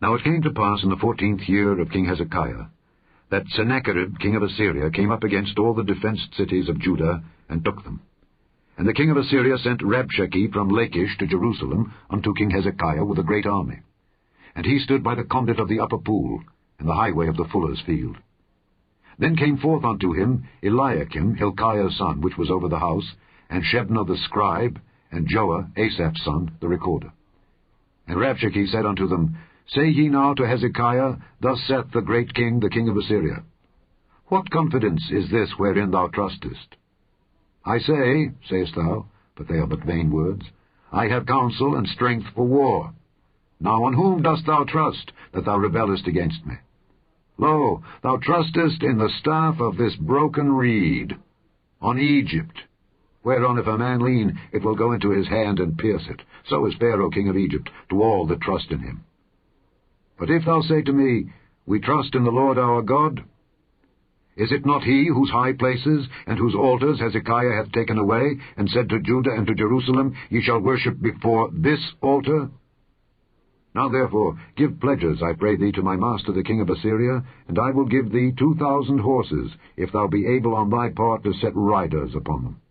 Now it came to pass in the 14th year of King Hezekiah, that Sennacherib king of Assyria came up against all the defenced cities of Judah, and took them. And the king of Assyria sent Rabshakeh from Lachish to Jerusalem unto King Hezekiah with a great army. And he stood by the conduit of the upper pool, and the highway of the fuller's field. Then came forth unto him Eliakim, Hilkiah's son, which was over the house, and Shebna the scribe, and Joah, Asaph's son, the recorder. And Rabshakeh said unto them, Say ye now to Hezekiah, Thus saith the great king, the king of Assyria, What confidence is this wherein thou trustest? I say, sayest thou, but they are but vain words, I have counsel and strength for war. Now on whom dost thou trust, that thou rebellest against me? Lo, thou trustest in the staff of this broken reed, on Egypt, whereon if a man lean, it will go into his hand and pierce it. So is Pharaoh king of Egypt to all that trust in him. But if thou say to me, We trust in the Lord our God, is it not he whose high places and whose altars Hezekiah hath taken away, and said to Judah and to Jerusalem, Ye shall worship before this altar? Now therefore give pledges, I pray thee, to my master the king of Assyria, and I will give thee 2,000 horses, if thou be able on thy part to set riders upon them.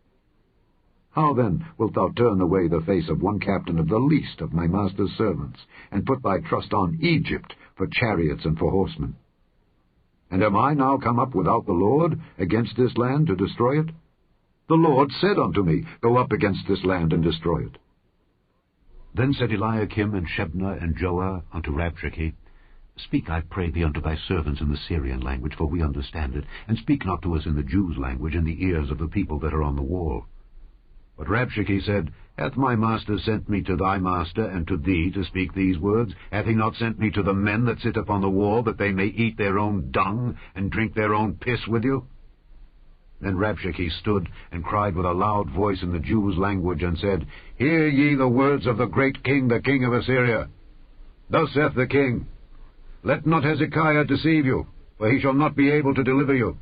How then wilt thou turn away the face of one captain of the least of my master's servants, and put thy trust on Egypt for chariots and for horsemen? And am I now come up without the Lord against this land to destroy it? The Lord said unto me, Go up against this land and destroy it. Then said Eliakim and Shebna and Joah unto Rabshakeh, Speak, I pray thee, unto thy servants in the Syrian language, for we understand it, and speak not to us in the Jews' language, in the ears of the people that are on the wall. But Rabshakeh said, Hath my master sent me to thy master and to thee to speak these words? Hath he not sent me to the men that sit upon the wall, that they may eat their own dung, and drink their own piss with you? Then Rabshakeh stood and cried with a loud voice in the Jews' language, and said, Hear ye the words of the great king, the king of Assyria. Thus saith the king, Let not Hezekiah deceive you, for he shall not be able to deliver you.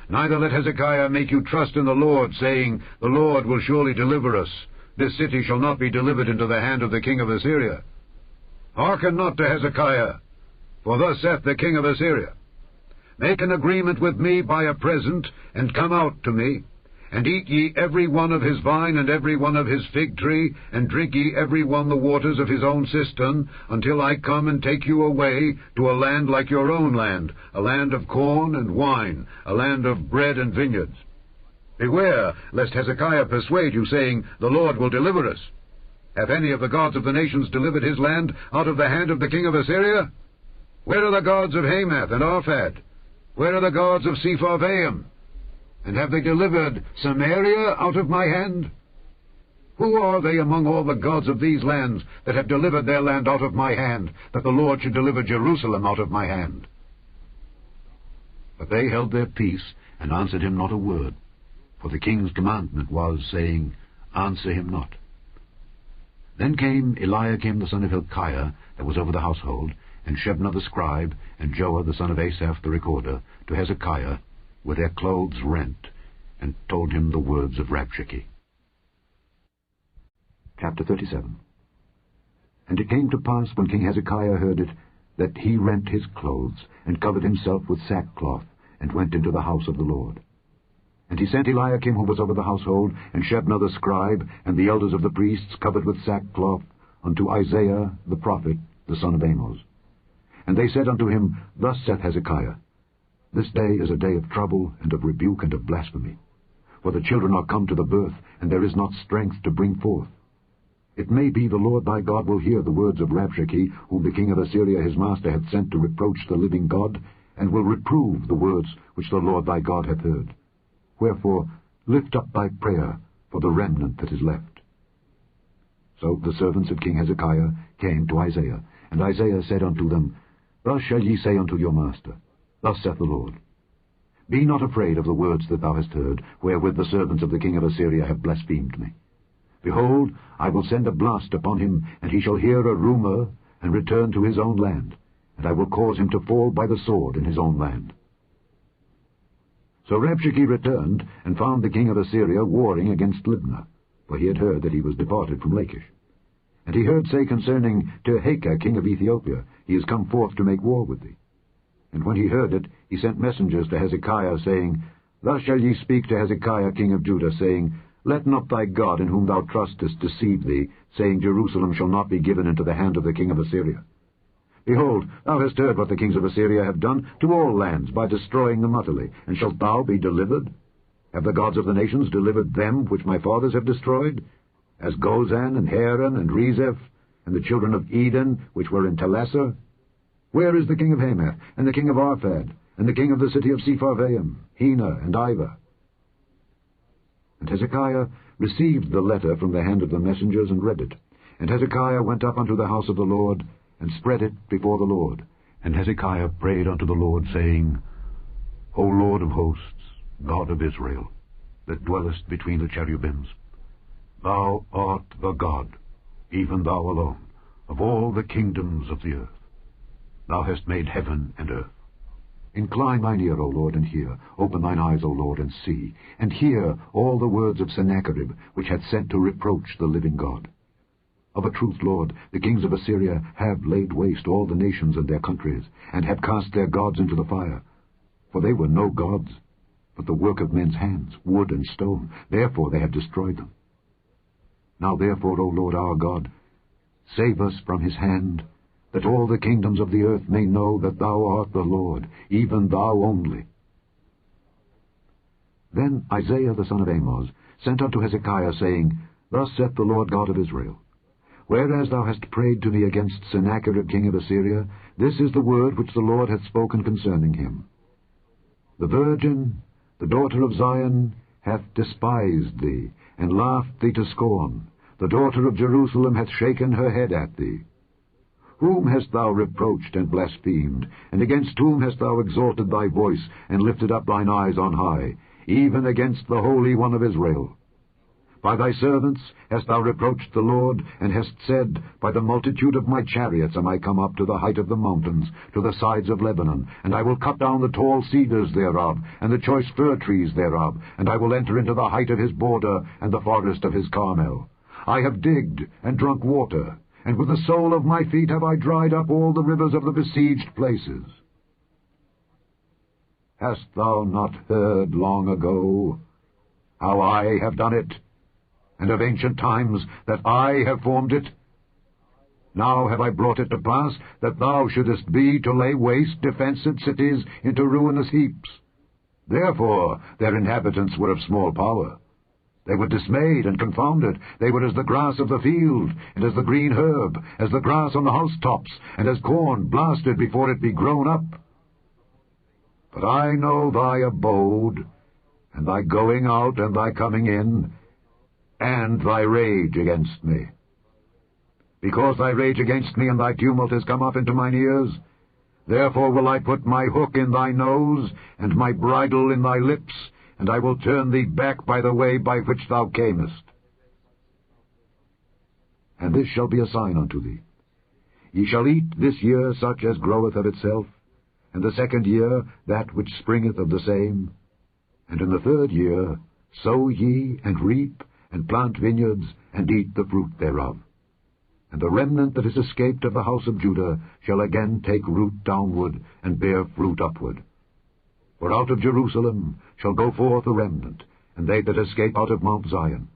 Neither let Hezekiah make you trust in the Lord, saying, The Lord will surely deliver us. This city shall not be delivered into the hand of the king of Assyria. Hearken not to Hezekiah, for thus saith the king of Assyria, Make an agreement with me by a present, and come out to me, and eat ye every one of his vine and every one of his fig tree, and drink ye every one the waters of his own cistern, until I come and take you away to a land like your own land, a land of corn and wine, a land of bread and vineyards. Beware, lest Hezekiah persuade you, saying, The Lord will deliver us. Have any of the gods of the nations delivered his land out of the hand of the king of Assyria? Where are the gods of Hamath and Arphad? Where are the gods of Sepharvaim? And have they delivered Samaria out of my hand? Who are they among all the gods of these lands that have delivered their land out of my hand, that the Lord should deliver Jerusalem out of my hand? But they held their peace, and answered him not a word. For the king's commandment was, saying, Answer him not. Then came Eliakim the son of Hilkiah, that was over the household, and Shebna the scribe, and Joah the son of Asaph the recorder, to Hezekiah, with their clothes rent, and told him the words of Rabshakeh. Chapter 37. And it came to pass, when King Hezekiah heard it, that he rent his clothes, and covered himself with sackcloth, and went into the house of the Lord. And he sent Eliakim, who was over the household, and Shebna the scribe, and the elders of the priests, covered with sackcloth, unto Isaiah the prophet, the son of Amoz. And they said unto him, Thus saith Hezekiah, This day is a day of trouble, and of rebuke, and of blasphemy. For the children are come to the birth, and there is not strength to bring forth. It may be the Lord thy God will hear the words of Rabshakeh, whom the king of Assyria his master hath sent to reproach the living God, and will reprove the words which the Lord thy God hath heard. Wherefore lift up thy prayer for the remnant that is left. So the servants of King Hezekiah came to Isaiah, and Isaiah said unto them, Thus shall ye say unto your master, Thus saith the Lord, Be not afraid of the words that thou hast heard, wherewith the servants of the king of Assyria have blasphemed me. Behold, I will send a blast upon him, and he shall hear a rumour, and return to his own land, and I will cause him to fall by the sword in his own land. So Rabshakeh returned, and found the king of Assyria warring against Libnah, for he had heard that he was departed from Lachish. And he heard say concerning Hezekiah king of Ethiopia, He is come forth to make war with thee. And when he heard it, he sent messengers to Hezekiah, saying, Thus shall ye speak to Hezekiah king of Judah, saying, Let not thy God in whom thou trustest deceive thee, saying, Jerusalem shall not be given into the hand of the king of Assyria. Behold, thou hast heard what the kings of Assyria have done to all lands by destroying them utterly, and shalt thou be delivered? Have the gods of the nations delivered them which my fathers have destroyed? As Gozan and Haran and Rezeph, and the children of Eden, which were in Telassar? Where is the king of Hamath, and the king of Arphad, and the king of the city of Sepharvaim, Hena and Ivah? And Hezekiah received the letter from the hand of the messengers, and read it. And Hezekiah went up unto the house of the Lord, and spread it before the Lord. And Hezekiah prayed unto the Lord, saying, O Lord of hosts, God of Israel, that dwellest between the cherubims, Thou art the God, even thou alone, of all the kingdoms of the earth. Thou hast made heaven and earth. Incline thine ear, O Lord, and hear. Open thine eyes, O Lord, and see. And hear all the words of Sennacherib, which hath sent to reproach the living God. Of a truth, Lord, the kings of Assyria have laid waste all the nations and their countries, and have cast their gods into the fire. For they were no gods, but the work of men's hands, wood and stone. Therefore they have destroyed them. Now therefore, O Lord our God, save us from his hand, that all the kingdoms of the earth may know that thou art the Lord, even thou only. Then Isaiah the son of Amoz sent unto Hezekiah, saying, Thus saith the Lord God of Israel, Whereas thou hast prayed to me against Sennacherib king of Assyria, this is the word which the Lord hath spoken concerning him. The virgin, the daughter of Zion, hath despised thee, and laughed thee to scorn. The daughter of Jerusalem hath shaken her head at thee. Whom hast thou reproached and blasphemed? And against whom hast thou exalted thy voice, and lifted up thine eyes on high? Even against the Holy One of Israel. By thy servants hast thou reproached the Lord, and hast said, By the multitude of my chariots am I come up to the height of the mountains, to the sides of Lebanon, and I will cut down the tall cedars thereof, and the choice fir trees thereof, and I will enter into the height of his border, and the forest of his Carmel. I have digged and drunk water, and with the sole of my feet have I dried up all the rivers of the besieged places. Hast thou not heard long ago how I have done it, and of ancient times that I have formed it? Now have I brought it to pass that thou shouldest be to lay waste defenced cities into ruinous heaps. Therefore their inhabitants were of small power. They were dismayed and confounded. They were as the grass of the field, and as the green herb, as the grass on the housetops, and as corn blasted before it be grown up. But I know thy abode, and thy going out and thy coming in, and thy rage against me. Because thy rage against me and thy tumult is come up into mine ears, therefore will I put my hook in thy nose, and my bridle in thy lips, and I will turn thee back by the way by which thou camest. And this shall be a sign unto thee. Ye shall eat this year such as groweth of itself, and the second year that which springeth of the same. And in the third year sow ye, and reap, and plant vineyards, and eat the fruit thereof. And the remnant that is escaped of the house of Judah shall again take root downward, and bear fruit upward. For out of Jerusalem shall go forth a remnant, and they that escape out of Mount Zion.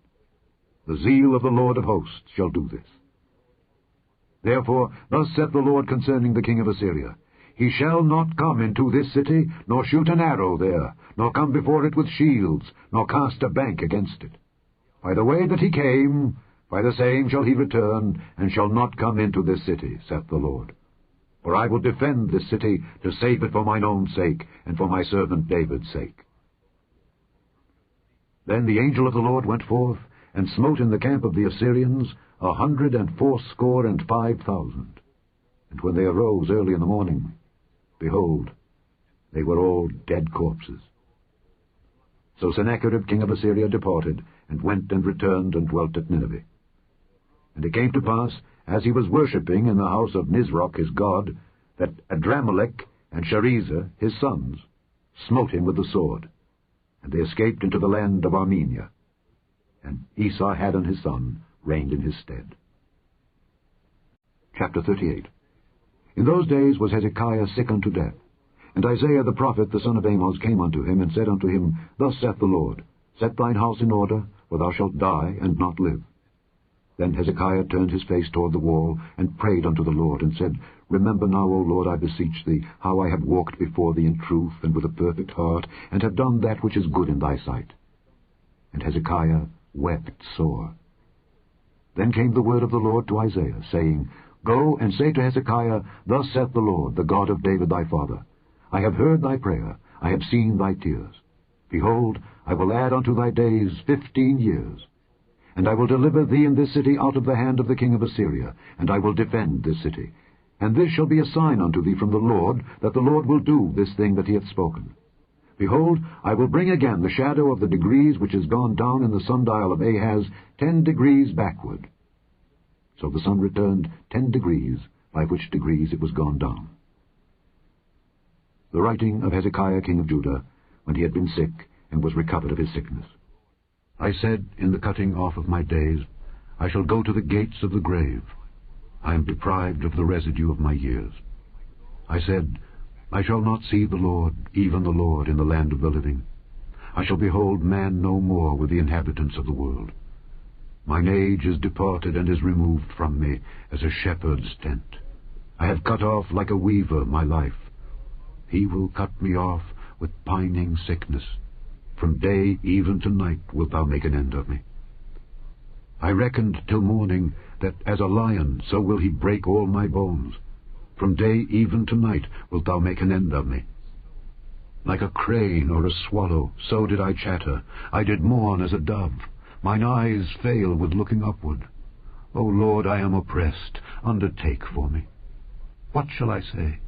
The zeal of the Lord of hosts shall do this. Therefore thus saith the Lord concerning the king of Assyria, He shall not come into this city, nor shoot an arrow there, nor come before it with shields, nor cast a bank against it. By the way that he came, by the same shall he return, and shall not come into this city, saith the Lord. For I will defend this city, to save it for mine own sake, and for my servant David's sake. Then the angel of the Lord went forth, and smote in the camp of the Assyrians 185,000. And when they arose early in the morning, behold, they were all dead corpses. So Sennacherib king of Assyria departed, and went and returned and dwelt at Nineveh. And it came to pass, as he was worshipping in the house of Nisroch his god, that Adramelech and Sharezer his sons smote him with the sword, and they escaped into the land of Armenia. And Esarhaddon his son reigned in his stead. Chapter 38. In those days was Hezekiah sick unto death. And Isaiah the prophet, the son of Amoz, came unto him, and said unto him, Thus saith the Lord, Set thine house in order, for thou shalt die, and not live. Then Hezekiah turned his face toward the wall, and prayed unto the Lord, and said, Remember now, O Lord, I beseech thee, how I have walked before thee in truth, and with a perfect heart, and have done that which is good in thy sight. And Hezekiah wept sore. Then came the word of the Lord to Isaiah, saying, Go and say to Hezekiah, Thus saith the Lord, the God of David thy father, I have heard thy prayer, I have seen thy tears. Behold, I will add unto thy days 15 years. And I will deliver thee in this city out of the hand of the king of Assyria, and I will defend this city. And this shall be a sign unto thee from the Lord, that the Lord will do this thing that he hath spoken. Behold, I will bring again the shadow of the degrees which is gone down in the sundial of Ahaz 10 degrees backward. So the sun returned 10 degrees, by which degrees it was gone down. The writing of Hezekiah king of Judah, when he had been sick, and was recovered of his sickness. I said, in the cutting off of my days, I shall go to the gates of the grave. I am deprived of the residue of my years. I said, I shall not see the Lord, even the Lord, in the land of the living. I shall behold man no more with the inhabitants of the world. Mine age is departed and is removed from me, as a shepherd's tent. I have cut off like a weaver my life. He will cut me off with pining sickness. From day even to night wilt thou make an end of me. I reckoned till morning that as a lion so will he break all my bones. From day even to night wilt thou make an end of me. Like a crane or a swallow, so did I chatter. I did mourn as a dove. Mine eyes fail with looking upward. O Lord, I am oppressed. Undertake for me. What shall I say?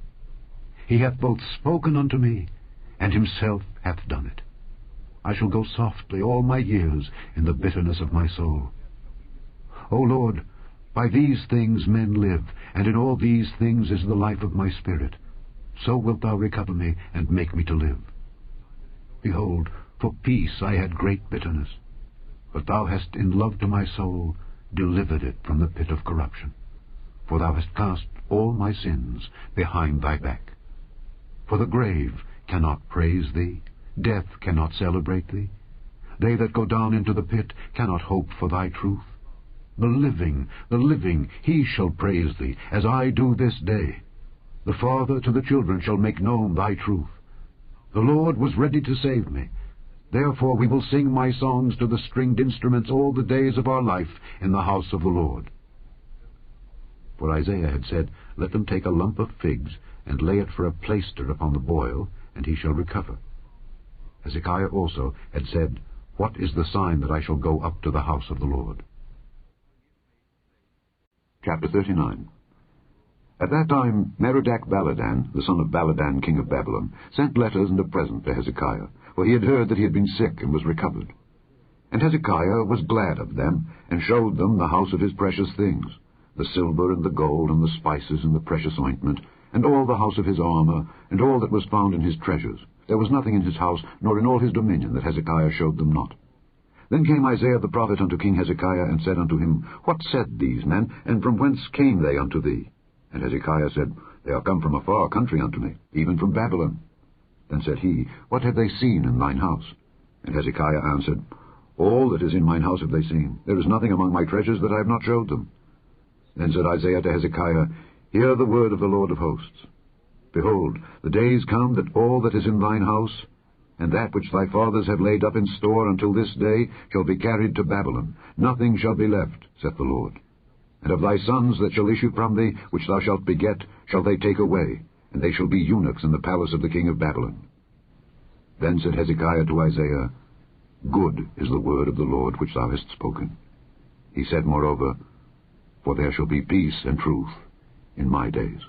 He hath both spoken unto me, and himself hath done it. I shall go softly all my years in the bitterness of my soul. O Lord, by these things men live, and in all these things is the life of my spirit. So wilt thou recover me, and make me to live. Behold, for peace I had great bitterness, but thou hast in love to my soul delivered it from the pit of corruption. For thou hast cast all my sins behind thy back. For the grave cannot praise thee, death cannot celebrate thee. They that go down into the pit cannot hope for thy truth. The living, he shall praise thee, as I do this day. The father to the children shall make known thy truth. The Lord was ready to save me. Therefore we will sing my songs to the stringed instruments all the days of our life in the house of the Lord. For Isaiah had said, Let them take a lump of figs, and lay it for a plaister upon the boil, and he shall recover. Hezekiah also had said, What is the sign that I shall go up to the house of the Lord? Chapter 39. At that time Merodach-Baladan, the son of Baladan king of Babylon, sent letters and a present to Hezekiah, for he had heard that he had been sick and was recovered. And Hezekiah was glad of them, and showed them the house of his precious things, the silver and the gold and the spices and the precious ointment, and all the house of his armor, and all that was found in his treasures. There was nothing in his house, nor in all his dominion, that Hezekiah showed them not. Then came Isaiah the prophet unto King Hezekiah, and said unto him, What said these men, and from whence came they unto thee? And Hezekiah said, They are come from a far country unto me, even from Babylon. Then said he, What have they seen in thine house? And Hezekiah answered, All that is in mine house have they seen. There is nothing among my treasures that I have not showed them. Then said Isaiah to Hezekiah, Hear the word of the Lord of hosts. Behold, the days come that all that is in thine house, and that which thy fathers have laid up in store until this day, shall be carried to Babylon. Nothing shall be left, saith the Lord. And of thy sons that shall issue from thee, which thou shalt beget, shall they take away, and they shall be eunuchs in the palace of the king of Babylon. Then said Hezekiah to Isaiah, Good is the word of the Lord which thou hast spoken. He said moreover, For there shall be peace and truth in my days.